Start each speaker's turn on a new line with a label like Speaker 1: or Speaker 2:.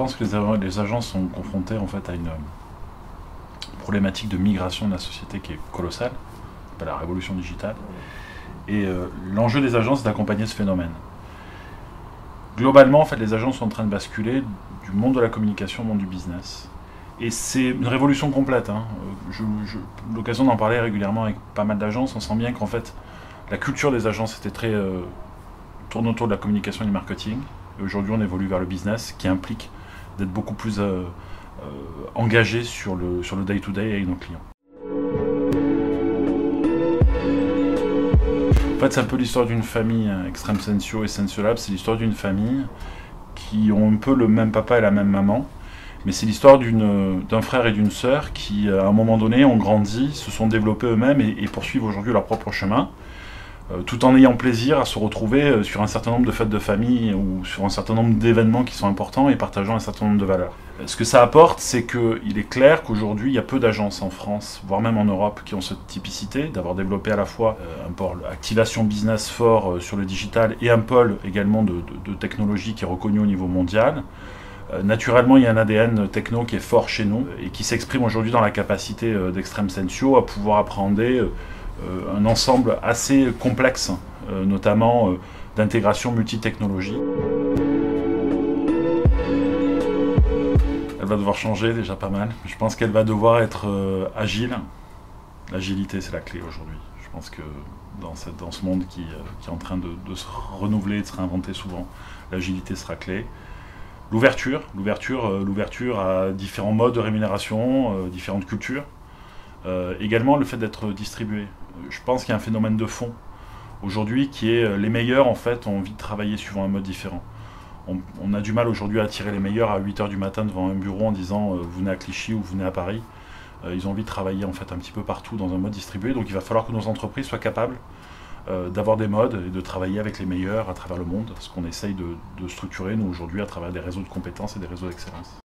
Speaker 1: pense que les agences sont confrontées en fait à une problématique de migration de la société qui est colossale, c'est la révolution digitale. Et l'enjeu des agences, c'est d'accompagner ce phénomène. Globalement, en fait, les agences sont en train de basculer du monde de la communication au monde du business. Et c'est une révolution complète. J'ai l'occasion d'en parler régulièrement avec pas mal d'agences. On sent bien qu'en fait, la culture des agences était très tourne autour de la communication et du marketing. Et aujourd'hui, on évolue vers le business, qui implique d'être beaucoup plus engagé sur le day-to-day avec nos clients. En fait, c'est un peu l'histoire d'une famille, Extreme Sensio et Sensiolab, c'est l'histoire d'une famille qui ont un peu le même papa et la même maman, mais c'est l'histoire d'un frère et d'une sœur qui, à un moment donné, ont grandi, se sont développés eux-mêmes et poursuivent aujourd'hui leur propre chemin, tout en ayant plaisir à se retrouver sur un certain nombre de fêtes de famille ou sur un certain nombre d'événements qui sont importants et partageant un certain nombre de valeurs. Ce que ça apporte, c'est qu'il est clair qu'aujourd'hui, il y a peu d'agences en France, voire même en Europe, qui ont cette typicité, d'avoir développé à la fois un pôle activation business fort sur le digital et un pôle également de technologie qui est reconnu au niveau mondial. Naturellement, il y a un ADN techno qui est fort chez nous et qui s'exprime aujourd'hui dans la capacité d'Extreme Sensio à pouvoir appréhender un ensemble assez complexe, notamment d'intégration multi-technologie. Elle va devoir changer déjà pas mal. Je pense qu'elle va devoir être agile. L'agilité, c'est la clé aujourd'hui. Je pense que dans ce monde qui est en train de se renouveler, de se réinventer souvent, l'agilité sera clé. L'ouverture à différents modes de rémunération, différentes cultures. Également le fait d'être distribué. Je pense qu'il y a un phénomène de fond aujourd'hui qui est les meilleurs en fait ont envie de travailler suivant un mode différent. On a du mal aujourd'hui à attirer les meilleurs à 8h du matin devant un bureau en disant vous venez à Clichy ou vous venez à Paris. Ils ont envie de travailler en fait un petit peu partout dans un mode distribué, donc il va falloir que nos entreprises soient capables d'avoir des modes et de travailler avec les meilleurs à travers le monde, ce qu'on essaye de structurer nous aujourd'hui à travers des réseaux de compétences et des réseaux d'excellence.